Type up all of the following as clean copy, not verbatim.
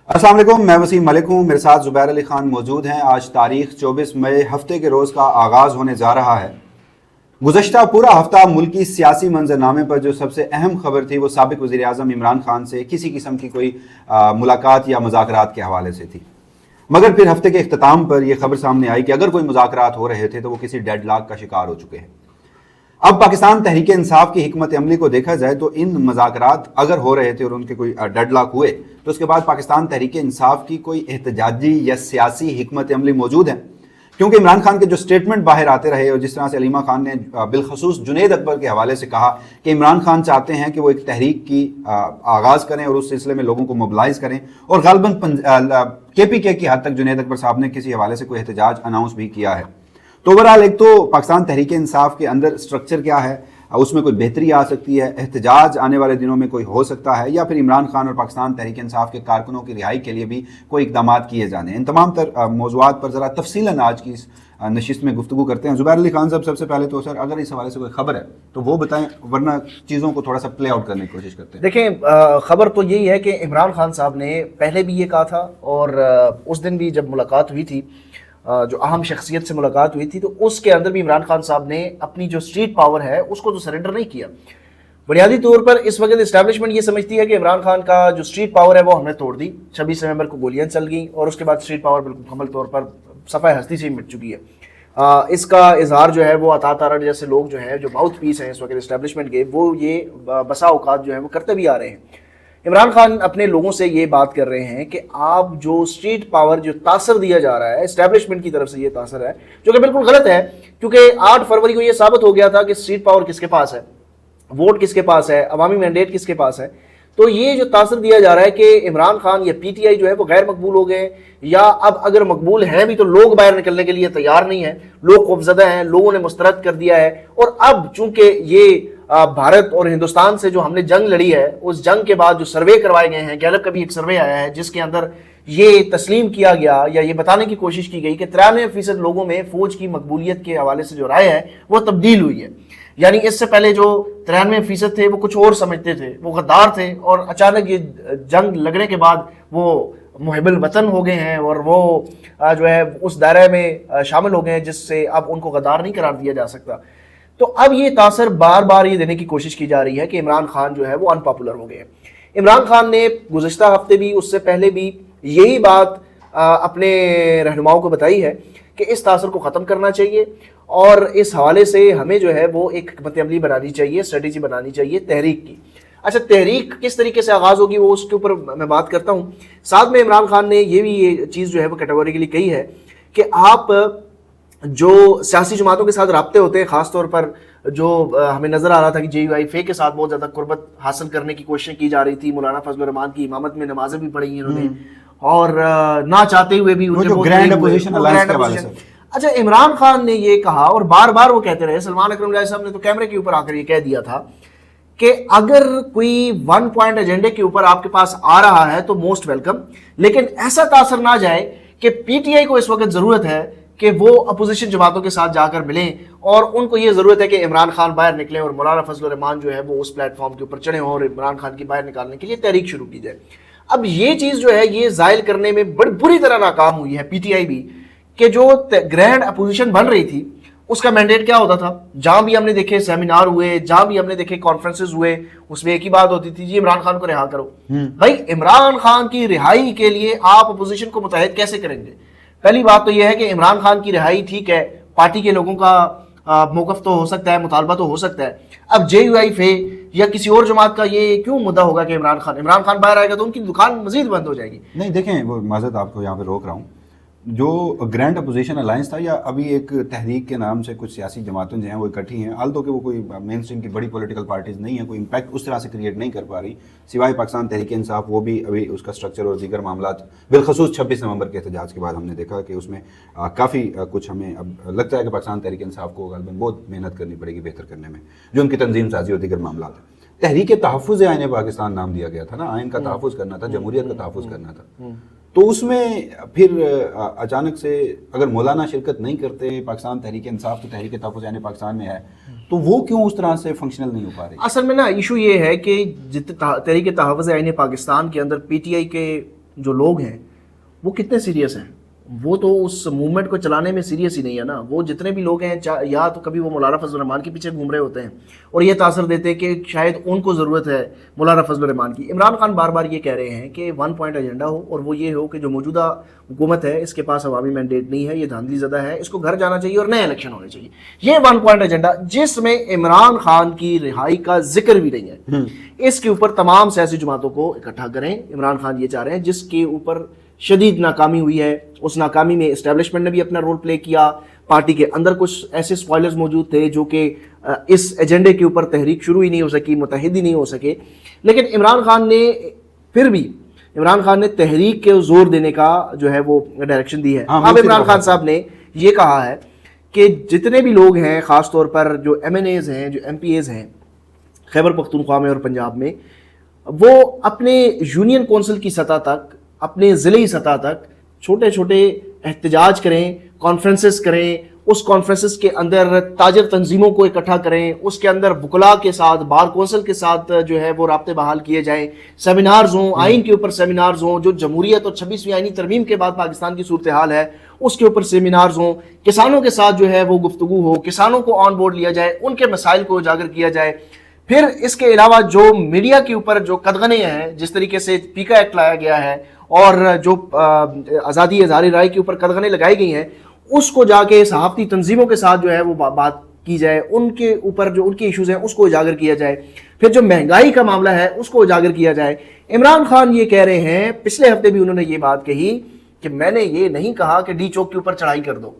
السلام علیکم، میں وسیم ملک ہوں، میرے ساتھ زبیر علی خان موجود ہیں۔ آج تاریخ 24 مئی ہفتے کے روز کا آغاز ہونے جا رہا ہے۔ گزشتہ پورا ہفتہ ملکی سیاسی منظرنامے پر جو سب سے اہم خبر تھی وہ سابق وزیر اعظم عمران خان سے کسی قسم کی کوئی ملاقات یا مذاکرات کے حوالے سے تھی، مگر پھر ہفتے کے اختتام پر یہ خبر سامنے آئی کہ اگر کوئی مذاکرات ہو رہے تھے تو وہ کسی ڈیڈ لاک کا شکار ہو چکے ہیں۔ اب پاکستان تحریک انصاف کی حکمت عملی کو دیکھا جائے تو ان مذاکرات اگر ہو رہے تھے اور ان کے کوئی ڈیڈ لاک ہوئے تو اس کے بعد پاکستان تحریک انصاف کی کوئی احتجاجی یا سیاسی حکمت عملی موجود ہے، کیونکہ عمران خان کے جو سٹیٹمنٹ باہر آتے رہے اور جس طرح سے علیمہ خان نے بالخصوص جنید اکبر کے حوالے سے کہا کہ عمران خان چاہتے ہیں کہ وہ ایک تحریک کی آغاز کریں اور اس سلسلے میں لوگوں کو موبلائز کریں، اور غالباً KPK کی حد تک جنید اکبر صاحب نے کسی حوالے سے کوئی احتجاج اناؤنس بھی کیا ہے۔ تو اوورآل ایک تو پاکستان تحریک انصاف کے اندر سٹرکچر کیا ہے، اس میں کوئی بہتری آ سکتی ہے، احتجاج آنے والے دنوں میں کوئی ہو سکتا ہے، یا پھر عمران خان اور پاکستان تحریک انصاف کے کارکنوں کی رہائی کے لیے بھی کوئی اقدامات کیے جانے ہیں۔ ان تمام تر موضوعات پر ذرا تفصیلاً آج کی اس نشست میں گفتگو کرتے ہیں۔ زبیر علی خان صاحب، سب سے پہلے تو سر اگر اس حوالے سے کوئی خبر ہے تو وہ بتائیں، ورنہ چیزوں کو تھوڑا سا پلے آؤٹ کرنے کی کوشش کرتے ہیں۔ دیکھیں، خبر تو یہی ہے کہ عمران خان صاحب نے پہلے بھی یہ کہا تھا، اور اس دن بھی جب ملاقات ہوئی تھی، جو اہم شخصیت سے ملاقات ہوئی تھی، تو اس کے اندر بھی عمران خان صاحب نے اپنی جو اسٹریٹ پاور ہے اس کو تو سرنڈر نہیں کیا۔ بنیادی طور پر اس وقت اسٹیبلشمنٹ یہ سمجھتی ہے کہ عمران خان کا جو اسٹریٹ پاور ہے وہ ہم نے توڑ دی، 26 نومبر کو گولیاں چل گئیں اور اس کے بعد اسٹریٹ پاور بالکل مکمل طور پر صفحہ ہستی سے مٹ چکی ہے۔ اس کا اظہار جو ہے وہ عطا تارڑ جیسے لوگ جو ہیں، جو ماؤتھ پیس ہیں اس وقت اسٹیبلشمنٹ کے، وہ یہ بسا اوقات جو ہے وہ کرتے بھی آ رہے ہیں۔ عمران خان اپنے لوگوں سے یہ بات کر رہے ہیں کہ آپ جو اسٹریٹ پاور جو تاثر دیا جا رہا ہے اسٹیبلشمنٹ کی طرف سے، یہ تاثر ہے جو کہ بالکل غلط ہے، کیونکہ 8 فروری کو یہ ثابت ہو گیا تھا کہ اسٹریٹ پاور کس کے پاس ہے، ووٹ کس کے پاس ہے، عوامی مینڈیٹ کس کے پاس ہے۔ تو یہ جو تاثر دیا جا رہا ہے کہ عمران خان یا PTI جو ہے وہ غیر مقبول ہو گئے، یا اب اگر مقبول ہیں بھی تو لوگ باہر نکلنے کے لیے تیار نہیں ہیں، لوگ خوفزدہ ہیں، لوگوں نے مسترد کر دیا ہے۔ اور اب چونکہ یہ بھارت اور ہندوستان سے جو ہم نے جنگ لڑی ہے، اس جنگ کے بعد جو سروے کروائے گئے ہیں، گیلپ کا بھی ایک سروے آیا ہے جس کے اندر یہ تسلیم کیا گیا یا یہ بتانے کی کوشش کی گئی کہ 93% لوگوں میں فوج کی مقبولیت کے حوالے سے جو رائے ہے وہ تبدیل ہوئی ہے۔ یعنی اس سے پہلے جو 93% تھے وہ کچھ اور سمجھتے تھے، وہ غدار تھے، اور اچانک یہ جنگ لگنے کے بعد وہ محب الوطن ہو گئے ہیں اور وہ جو ہے اس دائرے میں شامل ہو گئے ہیں جس سے اب ان کو غدار نہیں قرار دیا جا سکتا۔ تو اب یہ تاثر بار بار یہ دینے کی کوشش کی جا رہی ہے کہ عمران خان جو ہے وہ ان پاپولر ہو گئے ہیں۔ عمران خان نے گزشتہ ہفتے بھی، اس سے پہلے بھی یہی بات اپنے رہنماؤں کو بتائی ہے کہ اس تاثر کو ختم کرنا چاہیے، اور اس حوالے سے ہمیں جو ہے وہ ایک حکمت عملی بنانی چاہیے، اسٹریٹجی بنانی چاہیے تحریک کی۔ اچھا، تحریک کس طریقے سے آغاز ہوگی وہ اس کے اوپر میں بات کرتا ہوں۔ ساتھ میں عمران خان نے یہ بھی یہ چیز جو ہے وہ کیٹیگوریکلی کہی ہے کہ آپ جو سیاسی جماعتوں کے ساتھ رابطے ہوتے ہیں، خاص طور پر جو ہمیں نظر آ رہا تھا کہ JUIF کے ساتھ بہت زیادہ قربت حاصل کرنے کی کوششیں کی جا رہی تھی، مولانا فضل الرحمان کی امامت میں نمازیں بھی پڑھی ہیں انہوں نے، اور نہ چاہتے ہوئے بھی گرینڈ اپوزیشن الائنس کے حوالے سے۔ اچھا، عمران خان نے یہ کہا اور بار بار وہ کہتے رہے، سلمان اکرم ریاض صاحب نے تو کیمرے کے اوپر آ کر یہ کہہ دیا تھا کہ اگر کوئی 1 پوائنٹ ایجنڈے کے اوپر آپ کے پاس آ رہا ہے تو موسٹ ویلکم، لیکن ایسا تاثر نہ جائے کہ PTI کو اس وقت ضرورت ہے کہ وہ اپوزیشن جماعتوں کے ساتھ جا کر ملیں، اور ان کو یہ ضرورت ہے کہ عمران خان باہر نکلیں اور مولانا فضل الرحمان جو ہے وہ اس پلیٹ فارم کے اوپر چڑھیں اور عمران خان کی باہر نکالنے کے لیے تحریک شروع کی جائے۔ اب یہ چیز جو ہے یہ زائل کرنے میں بڑی بری طرح ناکام ہوئی ہے PTI بھی، کہ جو گرینڈ اپوزیشن بن رہی تھی اس کا مینڈیٹ کیا ہوتا تھا؟ جہاں بھی ہم نے دیکھے سیمینار ہوئے، جہاں بھی ہم نے دیکھے کانفرنسز ہوئے، اس میں ایک ہی بات ہوتی تھی، جی عمران خان کو رہا کرو۔ بھائی، عمران خان کی رہائی کے لیے آپ اپوزیشن کو متحد کیسے کریں گے؟ پہلی بات تو یہ ہے کہ عمران خان کی رہائی ٹھیک ہے، پارٹی کے لوگوں کا موقف تو ہو سکتا ہے، مطالبہ تو ہو سکتا ہے، اب JUIF یا کسی اور جماعت کا یہ کیوں مدعا ہوگا کہ عمران خان باہر آئے گا تو ان کی دکان مزید بند ہو جائے گی؟ نہیں، دیکھیں، وہ معذرت آپ کو یہاں پہ روک رہا ہوں، جو گرینڈ اپوزیشن الائنس تھا یا ابھی ایک تحریک کے نام سے کچھ سیاسی جماعتیں جو ہیں وہ اکٹھی ہیں، حال تو کہ وہ کوئی مین اسٹریم کی بڑی پولیٹیکل پارٹیز نہیں ہیں، کوئی امپیکٹ اس طرح سے کریٹ نہیں کر پا رہی سوائے پاکستان تحریک انصاف، وہ بھی ابھی اس کا سٹرکچر اور دیگر معاملات بالخصوص 26 نومبر کے احتجاج کے بعد ہم نے دیکھا کہ اس میں کافی کچھ ہمیں اب لگتا ہے کہ پاکستان تحریک انصاف کو غالباً بہت محنت کرنی پڑے گی بہتر کرنے میں، جو ان کی تنظیم سازی اور دیگر معاملات ہیں۔ تحریک تحفظ آئین پاکستان نام دیا گیا تھا نا، آئین کا تحفظ کرنا تھا، جمہوریت کا تحفظ کرنا تھا، تو اس میں پھر اچانک سے اگر مولانا شرکت نہیں کرتے، پاکستان تحریک انصاف تو تحریک تحفظ یعنی پاکستان میں ہے، تو وہ کیوں اس طرح سے فنکشنل نہیں ہو پا رہی؟ اصل میں نا ایشو یہ ہے کہ تحریک تحفظ عین پاکستان کے اندر PTI کے جو لوگ ہیں وہ کتنے سیریس ہیں. وہ تو اس موومنٹ کو چلانے میں سیریس ہی نہیں ہے نا. وہ جتنے بھی لوگ ہیں یا تو کبھی وہ مولانا فضل الرحمان کے پیچھے گھوم رہے ہوتے ہیں اور یہ تاثر دیتے ہیں کہ شاید ان کو ضرورت ہے مولانا فضل الرحمان کی. عمران خان بار بار یہ کہہ رہے ہیں کہ 1 پوائنٹ ایجنڈا ہو, اور وہ یہ ہو کہ جو موجودہ حکومت ہے اس کے پاس عوامی مینڈیٹ نہیں ہے, یہ دھاندلی زدہ ہے, اس کو گھر جانا چاہیے اور نئے الیکشن ہونے چاہیے. یہ 1 پوائنٹ ایجنڈا جس میں عمران خان کی رہائی کا ذکر بھی نہیں ہے. اس کے اوپر تمام سیاسی جماعتوں کو اکٹھا کریں. عمران خان یہ چاہ رہے ہیں جس کے اوپر شدید ناکامی ہوئی ہے. اس ناکامی میں اسٹیبلشمنٹ نے بھی اپنا رول پلے کیا. پارٹی کے اندر کچھ ایسے سپوائلرز موجود تھے جو کہ اس ایجنڈے کے اوپر تحریک شروع ہی نہیں ہو سکی, متحد ہی نہیں ہو سکے. لیکن عمران خان نے پھر بھی تحریک کے زور دینے کا جو ہے وہ ڈائریکشن دی ہے. اب عمران خان صاحب نے یہ کہا ہے کہ جتنے بھی لوگ ہیں, خاص طور پر جو ایم این ایز ہیں, جو ایم پی ایز ہیں خیبر پختونخوا میں اور پنجاب میں, وہ اپنے یونین کونسل کی سطح تک, اپنے ضلعی سطح تک چھوٹے چھوٹے احتجاج کریں, کانفرنسز کریں. اس کانفرنسز کے اندر تاجر تنظیموں کو اکٹھا کریں, اس کے اندر وکلاء کے ساتھ, بار کونسل کے ساتھ جو ہے وہ رابطے بحال کیے جائیں, سیمینارز ہوں, آئین کے اوپر سیمینارز ہوں, جو جمہوریت اور 26ویں آئینی ترمیم کے بعد پاکستان کی صورتحال ہے اس کے اوپر سیمینارز ہوں, کسانوں کے ساتھ جو ہے وہ گفتگو ہو, کسانوں کو آن بورڈ لیا جائے, ان کے مسائل کو اجاگر کیا جائے. پھر اس کے علاوہ جو میڈیا کے اوپر جو قدغنے ہیں, جس طریقے سے پیکا ایکٹ لایا گیا ہے اور جو آزادی اظہار رائے کے اوپر قدغنے لگائی گئی ہیں, اس کو جا کے صحافتی تنظیموں کے ساتھ جو ہے وہ بات کی جائے, ان کے اوپر جو ان کے ایشوز ہیں اس کو اجاگر کیا جائے. پھر جو مہنگائی کا معاملہ ہے اس کو اجاگر کیا جائے. عمران خان یہ کہہ رہے ہیں, پچھلے ہفتے بھی انہوں نے یہ بات کہی کہ میں نے یہ نہیں کہا کہ ڈی چوک کے اوپر چڑھائی کر دو.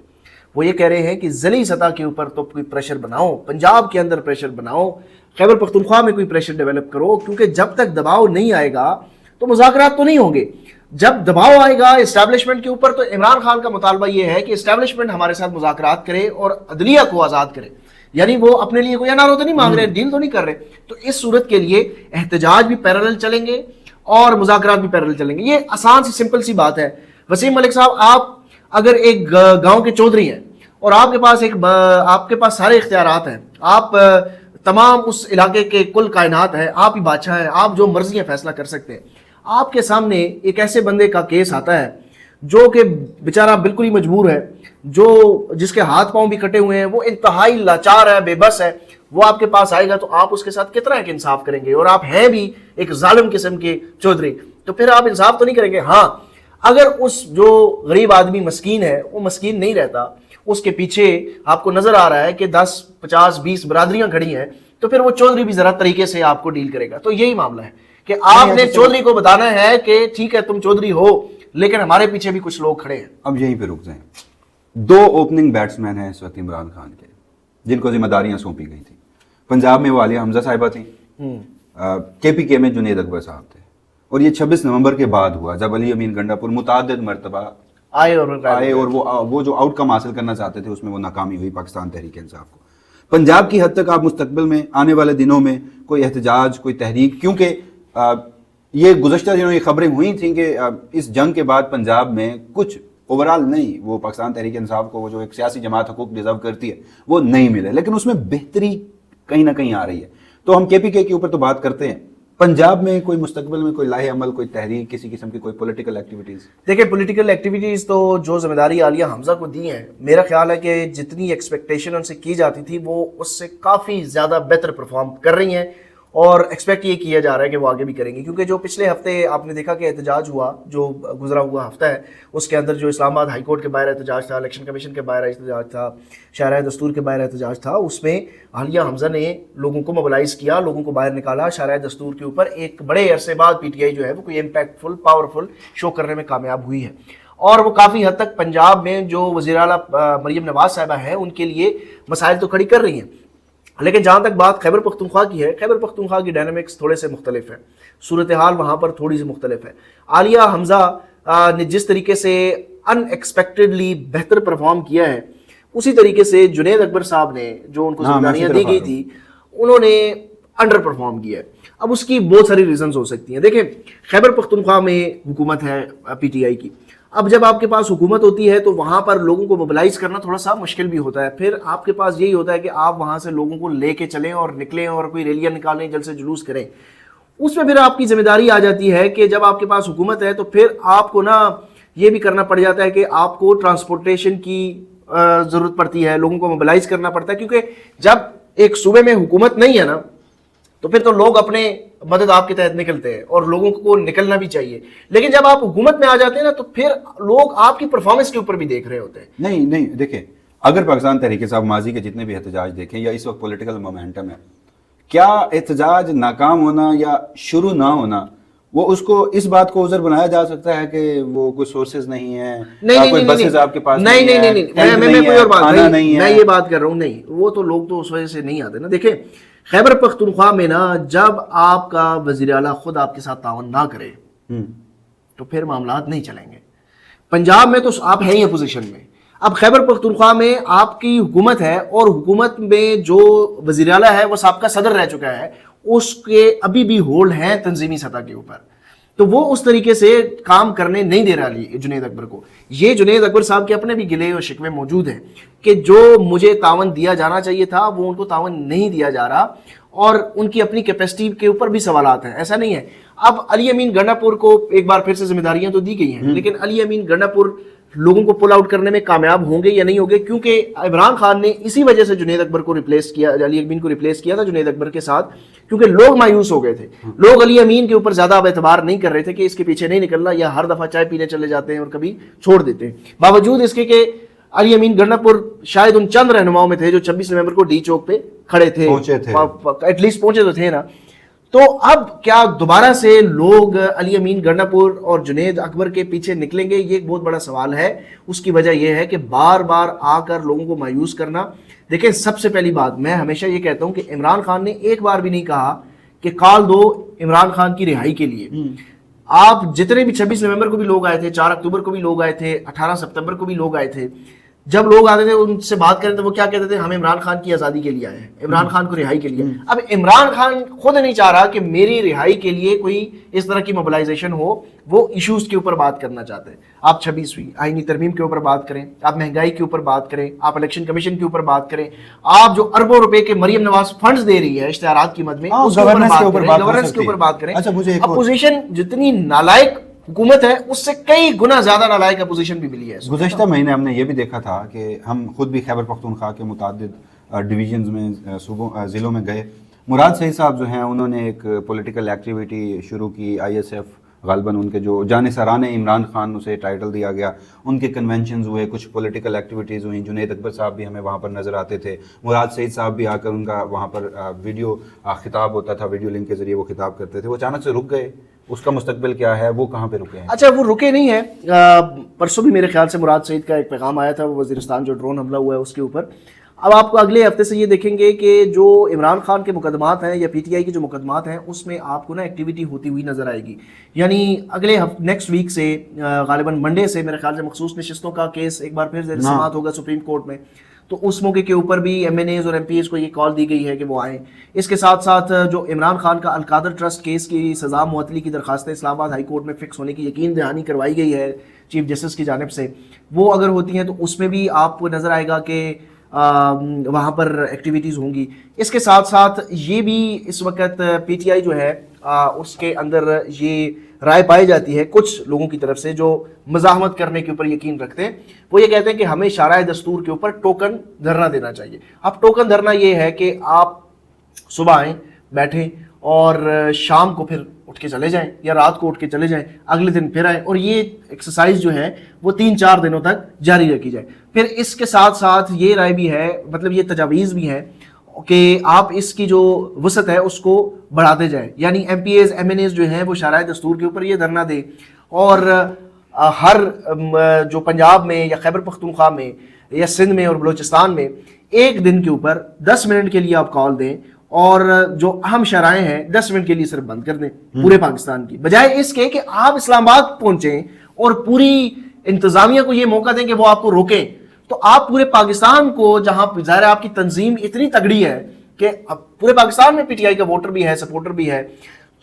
وہ یہ کہہ رہے ہیں کہ ضلعی سطح کے اوپر تو کوئی پریشر بناؤ, پنجاب کے اندر پریشر بناؤ, خیبر پختونخوا میں کوئی پریشر ڈیولپ کرو, کیونکہ جب تک دباؤ نہیں آئے گا تو مذاکرات تو نہیں ہوں گے. جب دباؤ آئے گا اسٹیبلشمنٹ کے اوپر تو عمران خان کا مطالبہ یہ ہے کہ اسٹیبلشمنٹ ہمارے ساتھ مذاکرات کرے اور عدلیہ کو آزاد کرے. یعنی وہ اپنے لیے کوئی انار تو نہیں مانگ رہے, ڈیل تو نہیں کر رہے. تو اس صورت کے لیے احتجاج بھی پیرالل چلیں گے اور مذاکرات بھی پیرالل چلیں گے. یہ آسان سی سمپل سی بات ہے. وسیم ملک صاحب, آپ اگر ایک گاؤں کے چودھری ہیں اور آپ کے پاس سارے اختیارات ہیں, آپ تمام اس علاقے کے کل کائنات ہیں, آپ ہی بادشاہ ہیں, آپ جو مرضی ہیں فیصلہ کر سکتے ہیں. آپ کے سامنے ایک ایسے بندے کا کیس آتا ہے جو کہ بیچارہ بالکل ہی مجبور ہے, جس کے ہاتھ پاؤں بھی کٹے ہوئے ہیں, وہ انتہائی لاچار ہے, بے بس ہے. وہ آپ کے پاس آئے گا تو آپ اس کے ساتھ کتنا ایک انصاف کریں گے؟ اور آپ ہیں بھی ایک ظالم قسم کے چودھری, تو پھر آپ انصاف تو نہیں کریں گے. ہاں, اگر اس جو غریب آدمی مسکین ہے وہ مسکین نہیں رہتا, اس کے پیچھے آپ کو نظر آ رہا ہے کہ 10 50 20 برادریاں کھڑی ہیں, تو پھر وہ چودھری بھی ذرا طریقے سے آپ کو ڈیل کرے گا. تو یہی معاملہ ہے کہ آپ نے چودھری کو بتانا ہے کہ ٹھیک ہے تم چودھری ہو لیکن ہمارے پیچھے بھی کچھ لوگ کھڑے ہیں. اب یہیں پہ رک جائیں. 2 اوپننگ بیٹسمین ہیں اس وقت عمران خان کے, جن کو ذمہ داریاں سونپی گئی تھیں. پنجاب میں وہ عالیہ حمزہ صاحبہ تھیں, کے پی کے میں جنید اکبر صاحب تھے. اور یہ 26 نومبر کے بعد ہوا جب علی امین گنڈا پور متعدد مرتبہ آئے اور وہ جو آؤٹ کم حاصل کرنا چاہتے تھے اس میں وہ ناکامی ہوئی پاکستان تحریک انصاف کو. پنجاب کی حد تک آپ مستقبل میں آنے والے دنوں میں کوئی احتجاج, کوئی تحریک, کیونکہ یہ گزشتہ دنوں یہ خبریں ہوئی تھیں کہ اس جنگ کے بعد پنجاب میں کچھ اوورال نہیں, وہ پاکستان تحریک انصاف کو وہ جو ایک سیاسی جماعت حقوق ڈیزرو کرتی ہے وہ نہیں ملے, لیکن اس میں بہتری کہیں نہ کہیں آ رہی ہے. تو ہم کے پی کے اوپر تو بات کرتے ہیں, پنجاب میں کوئی مستقبل میں کوئی لاہے عمل, کوئی تحریک, کسی قسم کی کوئی پولیٹیکل ایکٹیویٹیز؟ دیکھیں, پولیٹیکل ایکٹیویٹیز تو جو ذمہ داری عالیہ حمزہ کو دی ہیں, میرا خیال ہے کہ جتنی ایکسپیکٹیشن ان سے کی جاتی تھی وہ اس سے کافی زیادہ بہتر پرفارم کر رہی ہیں, اور ایکسپیکٹ یہ کیا جا رہا ہے کہ وہ آگے بھی کریں گی. کیونکہ جو پچھلے ہفتے آپ نے دیکھا کہ احتجاج ہوا, جو گزرا ہوا ہفتہ ہے, اس کے اندر جو اسلام آباد ہائی کورٹ کے باہر احتجاج تھا, الیکشن کمیشن کے باہر احتجاج تھا, شاہراہ دستور کے باہر احتجاج تھا, اس میں عالیہ حمزہ نے لوگوں کو موبلائز کیا, لوگوں کو باہر نکالا. شاہراہ دستور کے اوپر ایک بڑے عرصے بعد پی ٹی آئی جو ہے وہ کوئی امپیکٹفل, پاورفل شو کرنے میں کامیاب ہوئی ہے. اور وہ کافی حد تک پنجاب میں جو وزیر اعلیٰ مریم نواز صاحبہ ہیں ان کے لیے مسائل تو کھڑی کر رہی ہیں. لیکن جہاں تک بات خیبر پختونخوا کی ہے, خیبر پختونخوا کی ڈائنامکس تھوڑے سے مختلف ہیں, صورتحال وہاں پر تھوڑی سی مختلف ہے. عالیہ حمزہ نے جس طریقے سے ان ایکسپیکٹڈلی بہتر پرفارم کیا ہے, اسی طریقے سے جنید اکبر صاحب نے جو ان کو ذمہ داریاں دی گئی تھی انہوں نے انڈر پرفارم کیا ہے. اب اس کی بہت ساری ریزنز ہو سکتی ہیں. دیکھیں, خیبر پختونخوا میں حکومت ہے پی ٹی آئی کی. اب جب آپ کے پاس حکومت ہوتی ہے تو وہاں پر لوگوں کو موبلائز کرنا تھوڑا سا مشکل بھی ہوتا ہے. پھر آپ کے پاس یہی ہوتا ہے کہ آپ وہاں سے لوگوں کو لے کے چلیں اور نکلیں اور کوئی ریلیاں نکالیں, جلسے جلوس کریں. اس میں پھر آپ کی ذمہ داری آ جاتی ہے کہ جب آپ کے پاس حکومت ہے تو پھر آپ کو نا یہ بھی کرنا پڑ جاتا ہے کہ آپ کو ٹرانسپورٹیشن کی ضرورت پڑتی ہے, لوگوں کو موبلائز کرنا پڑتا ہے, کیونکہ جب ایک صوبے میں حکومت نہیں ہے نا تو پھر تو لوگ اپنے مدد آپ کے تحت نکلتے ہیں اور لوگوں کو نکلنا بھی چاہیے. لیکن جب آپ حکومت میں آ جاتے ہیں نا تو پھر لوگ آپ کی پرفارمنس کے اوپر بھی دیکھ رہے ہوتے ہیں. نہیں دیکھیں, اگر پاکستان تحریک صاحب ماضی کے جتنے بھی احتجاج دیکھیں یا اس وقت پولیٹیکل مومنٹم ہے, کیا احتجاج ناکام ہونا یا شروع نہ ہونا وہ اس کو اس بات کو عذر بنایا جا سکتا ہے کہ وہ کوئی سورسز نہیں ہیں, کوئی بسز آپ کے پاس نہیں ہے, میں کوئی اور بات نہیں, میں یہ بات کر رہا ہوں, نہیں وہ تو لوگ تو اس وجہ سے نہیں آتے نا. دیکھیں خیبر پختونخوا میں نا جب آپ کا وزیر اعلیٰ خود آپ کے ساتھ تعاون نہ کرے تو پھر معاملات نہیں چلیں گے. پنجاب میں تو آپ ہیں ہی اپوزیشن میں, اب خیبر پختونخوا میں آپ کی حکومت ہے اور حکومت میں جو وزیر اعلیٰ ہے وہ سابقہ صدر رہ چکا ہے, اس کے ابھی بھی ہولڈ ہیں تنظیمی سطح کے اوپر, تو وہ اس طریقے سے کام کرنے نہیں دے رہا جنید اکبر کو. یہ جنید اکبر صاحب کے اپنے بھی گلے اور شکوے موجود ہیں کہ جو مجھے تعاون دیا جانا چاہیے تھا وہ ان کو تعاون نہیں دیا جا رہا, اور ان کی اپنی کیپیسٹی کے اوپر بھی سوالات ہیں. ایسا نہیں ہے, اب علی امین گنڈا پور کو ایک بار پھر سے ذمہ داریاں تو دی گئی ہیں, لیکن علی امین گنڈا پور لوگوں کو پل آؤٹ کرنے میں کامیاب ہوں گے یا نہیں ہوں گے, کیونکہ عمران خان نے اسی وجہ سے جنید اکبر کو ریپلیس کیا, علی امین کو ریپلیس کیا تھا جنید اکبر کے ساتھ, کیونکہ لوگ مایوس ہو گئے تھے. لوگ علی امین کے اوپر زیادہ اب اعتبار نہیں کر رہے تھے کہ اس کے پیچھے نہیں نکلنا, یا ہر دفعہ چائے پینے چلے جاتے ہیں اور کبھی چھوڑ دیتے ہیں, باوجود اس کے کہ علی امین گنڈا پور شاید ان چند رہنماؤں میں تھے جو 26 نومبر کو ڈی چوک پہ کھڑے تھے, ایٹ لیسٹ پہنچے تو تھے نا. تو اب کیا دوبارہ سے لوگ علی امین گنڈا پور اور جنید اکبر کے پیچھے نکلیں گے؟ یہ ایک بہت بڑا سوال ہے. اس کی وجہ یہ ہے کہ بار بار آ کر لوگوں کو مایوس کرنا. دیکھیں سب سے پہلی بات میں ہمیشہ یہ کہتا ہوں کہ عمران خان نے ایک بار بھی نہیں کہا کہ کال دو عمران خان کی رہائی کے لیے. آپ جتنے بھی 26 نومبر کو بھی لوگ آئے تھے, 4 اکتوبر کو بھی لوگ آئے تھے, 18 ستمبر کو بھی لوگ آئے تھے, جب لوگ آتے تھے ان سے بات کرتے تھے وہ کیا کہتے تھے, ہم عمران خان کی آزادی کے لیے آئے ہیں, عمران خان کو رہائی کے لیے. اب عمران خان خود نہیں چاہ رہا کہ میری رہائی کے لیے کوئی اس طرح کی موبلائزیشن ہو, وہ ایشوز کے اوپر بات کرنا چاہتے ہیں. آپ 26ویں آئینی ترمیم کے اوپر بات کریں, آپ مہنگائی کے اوپر بات کریں, آپ الیکشن کمیشن کے اوپر بات کریں, آپ جو اربوں روپے کے مریم نواز فنڈز دے رہی ہے اشتہارات کی مد میں اس کے اوپر بات کریں. اپوزیشن جتنی نالائق حکومت ہے اس سے کئی گنا زیادہ نالائق اپوزیشن بھی ملی ہے. گزشتہ مہینے ہم نے یہ بھی دیکھا تھا کہ ہم خود بھی خیبر پختونخوا کے متعدد ڈویژنز میں صوبوں ضلعوں میں گئے. مراد سعید صاحب جو ہیں انہوں نے ایک پولیٹیکل ایکٹیویٹی شروع کی, آئی ایس ایف غالباً ان کے جو جانثاران عمران خان اسے ٹائٹل دیا گیا, ان کے کنونشنز ہوئے, کچھ پولیٹیکل ایکٹیویٹیز ہوئیں. جنید اکبر صاحب بھی ہمیں وہاں پر نظر آتے تھے, مراد سعید صاحب بھی آ کر ان کا وہاں پر ویڈیو خطاب ہوتا تھا, ویڈیو لنک کے ذریعے وہ خطاب کرتے تھے. وہ اچانک سے رک گئے, اس کا مستقبل کیا ہے, وہ کہاں پہ رکے ہیں؟ اچھا وہ رکے نہیں ہیں, پرسوں بھی میرے خیال سے مراد سعید کا ایک پیغام آیا تھا, وہ وزیرستان جو ڈرون حملہ ہوا ہے اس کے اوپر. اب آپ کو اگلے ہفتے سے یہ دیکھیں گے کہ جو عمران خان کے مقدمات ہیں یا پی ٹی آئی کے جو مقدمات ہیں اس میں آپ کو نا ایکٹیویٹی ہوتی ہوئی نظر آئے گی. یعنی اگلے نیکسٹ ویک سے غالباً منڈے سے میرے خیال سے مخصوص نشستوں کا کیس ایک بار پھر سماعت ہوگا سپریم کورٹ میں, تو اس موقع کے اوپر بھی ایم این ایز اور ایم پی ایز کو یہ کال دی گئی ہے کہ وہ آئیں. اس کے ساتھ ساتھ جو عمران خان کا القادر ٹرسٹ کیس کی سزا معطلی کی درخواستیں اسلام آباد ہائی کورٹ میں فکس ہونے کی یقین دہانی کروائی گئی ہے چیف جسٹس کی جانب سے, وہ اگر ہوتی ہیں تو اس میں بھی آپ کو نظر آئے گا کہ وہاں پر ایکٹیویٹیز ہوں گی. اس کے ساتھ ساتھ یہ بھی اس وقت پی ٹی آئی جو ہے اس کے اندر یہ رائے پائی جاتی ہے کچھ لوگوں کی طرف سے جو مزاحمت کرنے کے اوپر یقین رکھتے ہیں. وہ یہ کہتے ہیں کہ ہمیں شارع دستور کے اوپر ٹوکن دھرنا دینا چاہیے. اب ٹوکن دھرنا یہ ہے کہ آپ صبح آئیں, بیٹھیں اور شام کو پھر اٹھ کے چلے جائیں یا رات کو اٹھ کے چلے جائیں, اگلے دن پھر آئیں, اور یہ ایکسرسائز جو ہے وہ 3-4 دنوں تک جاری رکھی جائے. پھر اس کے ساتھ ساتھ یہ رائے بھی ہے, مطلب یہ تجاویز بھی ہے کہ آپ اس کی جو وسعت ہے اس کو بڑھاتے جائیں. یعنی M P As M N As جو ہیں وہ شرائع دستور کے اوپر یہ دھرنا دیں, اور ہر جو پنجاب میں یا خیبر پختونخوا میں یا سندھ میں اور بلوچستان میں ایک دن کے اوپر 10 منٹ کے لیے آپ کال دیں, اور جو اہم شرائع ہیں 10 منٹ کے لیے صرف بند کر دیں پورے پاکستان کی, بجائے اس کے کہ آپ اسلام آباد پہنچیں اور پوری انتظامیہ کو یہ موقع دیں کہ وہ آپ کو روکیں. تو آپ پورے پاکستان کو, جہاں ظاہر آپ کی تنظیم اتنی تگڑی ہے کہ پورے پاکستان میں پی ٹی آئی کا ووٹر بھی ہے, سپورٹر بھی ہے,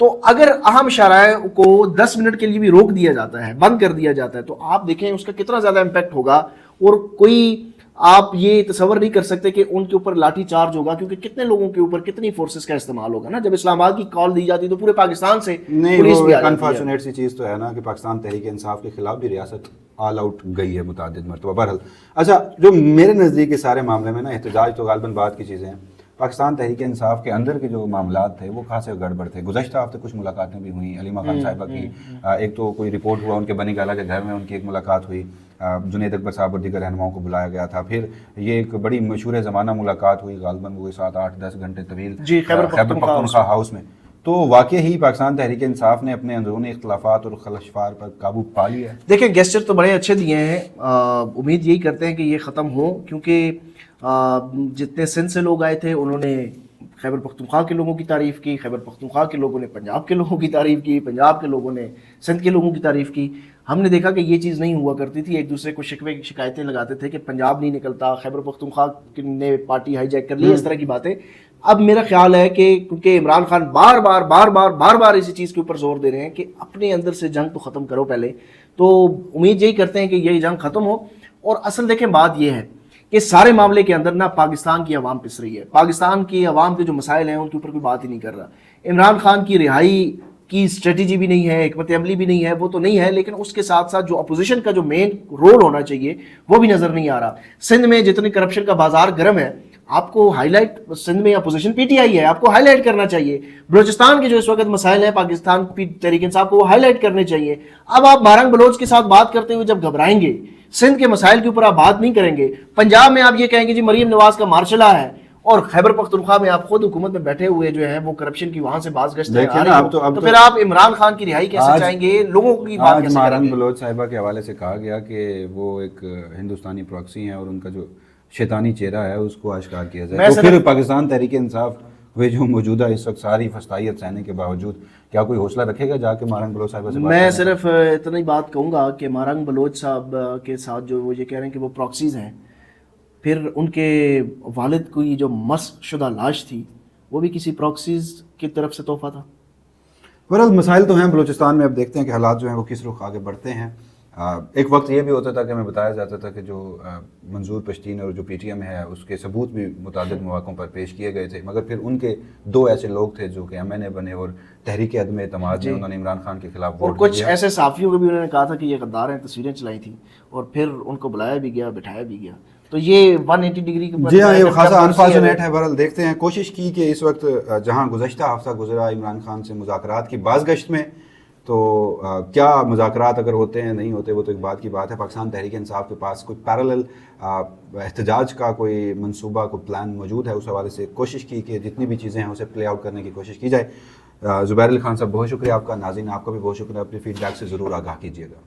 تو اگر اہم شرائع کو 10 منٹ کے لیے بھی روک دیا جاتا ہے, بند کر دیا جاتا ہے, تو آپ دیکھیں اس کا کتنا زیادہ امپیکٹ ہوگا. اور کوئی آپ یہ تصور نہیں کر سکتے کہ ان کے اوپر لاٹھی چارج ہوگا، کیونکہ کتنے لوگوں کے اوپر کتنی فورسز کا استعمال ہوگا نا. جب اسلام آباد کی کال دی جاتی ہے تو پورے پاکستان سے نہیں، پولیس وہ بھی آ جاتی ہے. انفارچونیٹ سی چیز تو ہے نا کہ پاکستان تحریک انصاف کے خلاف بھی ریاست آل آؤٹ گئی ہے متعدد مرتبہ. بہرحال اچھا، جو میرے نزدیک کے سارے معاملے میں نا احتجاج تو غالباً بعد کی چیزیں ہیں. پاکستان تحریک انصاف کے اندر کے جو معاملات تھے وہ خاصے گڑبڑ تھے. گزشتہ ہفتے کچھ ملاقاتیں بھی ہوئیں علیمہ خان صاحبہ کی. ایک تو کوئی رپورٹ ہوا ان کے بنی گالہ کے گھر میں ان کی ایک ملاقات ہوئی. جنید اکبر صاحب اور دیگر رہنماؤں کو بلایا گیا تھا. پھر یہ ایک بڑی مشہور زمانہ ملاقات ہوئی غالباً کوئی 7-8-10 گھنٹے طویل خیبر پختونخوا ہاؤس میں. تو واقعی ہی پاکستان تحریک انصاف نے اپنے اندرونی اختلافات اور خلشفار پر قابو پا لیا ہے. دیکھیں گیسچر تو بڑے اچھے دیے ہیں، امید یہی کرتے ہیں کہ یہ ختم ہو، کیونکہ جتنے سندھ سے لوگ آئے تھے انہوں نے خیبر پختونخوا کے لوگوں کی تعریف کی، خیبر پختونخوا کے لوگوں نے پنجاب کے لوگوں کی تعریف کی، پنجاب کے لوگوں نے سندھ کے لوگوں کی تعریف کی. ہم نے دیکھا کہ یہ چیز نہیں ہوا کرتی تھی. ایک دوسرے کو شکوے شکایتیں لگاتے تھے کہ پنجاب نہیں نکلتا، خیبر پختونخوا نے پارٹی ہائی جیک کر لی، اس طرح کی باتیں. اب میرا خیال ہے کہ کیونکہ عمران خان بار بار اسی چیز کے اوپر زور دے رہے ہیں کہ اپنے اندر سے جنگ تو ختم کرو پہلے، تو امید یہی کرتے ہیں کہ یہ جنگ ختم ہو. اور اصل دیکھیں بات یہ ہے کہ سارے معاملے کے اندر نا پاکستان کی عوام پس رہی ہے. پاکستان کی عوام کے جو مسائل ہیں ان کے اوپر کوئی بات ہی نہیں کر رہا. عمران خان کی رہائی کی اسٹریٹجی بھی نہیں ہے، حکمت عملی بھی نہیں ہے، وہ تو نہیں ہے، لیکن اس کے ساتھ ساتھ جو اپوزیشن کا جو مین رول ہونا چاہیے وہ بھی نظر نہیں آ رہا. سندھ میں جتنی کرپشن کا بازار گرم ہے، آپ کو ہائی لائٹ، سندھ میں اپوزیشن پی ٹی آئی ہے، آپ کو ہائی لائٹ کرنا چاہیے. بلوچستان کے جو اس وقت مسائل ہیں پاکستان تحریک انصاف کو وہ ہائی لائٹ کرنے چاہیے. اب آپ مارنگ بلوچ کے ساتھ بات کرتے ہوئے جب گھبرائیں گے، سندھ کے مسائل کے اوپر آپ بات نہیں کریں گے، پنجاب میں آپ یہ کہیں گے جی مریم نواز کا مارشلہ ہے، اور خیبر پختونخوا میں آپ خود حکومت میں بیٹھے ہوئے جو ہیں وہ کرپشن کی وہاں سے باز گشت آ رہی ہو، تو پھر آپ عمران خان کی رہائی کیسے چاہیں گے، لوگوں کی بات کیسے کریں مارنگ گے؟ بلوچ صاحبہ کے حوالے سے کہا گیا کہ وہ ایک ہندوستانی پراکسی ہیں اور ان کا جو شیطانی چہرہ ہے اس کو آشکار کیا جائے. تو پھر پاکستان تحریک انصاف وہ جو موجودہ اس وقت ساری فستائیت سہنے کے باوجود کیا کوئی حوصلہ رکھے گا جا کے مارنگ بلوچ صاحبہ سے بات؟ میں صرف اتنا ہی بات کہوں گا کہ مارنگ بلوچ صاحب کے ساتھ جو وہ یہ کہہ رہے ہیں کہ وہ پراکسیز ہیں، پھر ان کے والد کی جو مسخ شدہ لاش تھی وہ بھی کسی پراکسیز کی طرف سے تحفہ تھا. بہرحال مسائل تو ہیں بلوچستان میں. اب دیکھتے ہیں کہ حالات جو ہیں وہ کس رخ آگے بڑھتے ہیں. ایک وقت یہ بھی ہوتا تھا کہ ہمیں بتایا جاتا تھا کہ جو منظور پشتین اور جو پی ٹی ایم ہے اس کے ثبوت بھی متعدد مواقعوں پر پیش کیے گئے تھے، مگر پھر ان کے 2 ایسے لوگ تھے جو کہ ایم این اے بنے اور تحریک عدم اعتماد میں انہوں نے عمران خان کے خلاف اور ووٹ کچھ دیا. ایسے صحافیوں کو بھی انہوں نے کہا تھا کہ یہ غدار ہیں، تصویریں چلائی تھیں اور پھر ان کو بلایا بھی گیا، بٹھایا بھی گیا. تو یہ 180 ڈگری کے جی ہاں، یہ خاصا انفارچونیٹ ہے. بہرحال دیکھتے ہیں. کوشش کی کہ اس وقت جہاں گزشتہ ہفتہ گزرا عمران خان سے مذاکرات کی بازگشت میں، تو کیا مذاکرات اگر ہوتے ہیں نہیں ہوتے وہ تو ایک بات کی بات ہے. پاکستان تحریک انصاف کے پاس کوئی پیرالل احتجاج کا کوئی منصوبہ، کوئی پلان موجود ہے. اس حوالے سے کوشش کی کہ جتنی بھی چیزیں ہیں اسے پلے آؤٹ کرنے کی کوشش کی جائے. زبیر علی خان صاحب بہت شکریہ آپ کا. ناظرین آپ کا بھی بہت شکریہ. اپنی فیڈ بیک سے ضرور آگاہ کیجیے گا.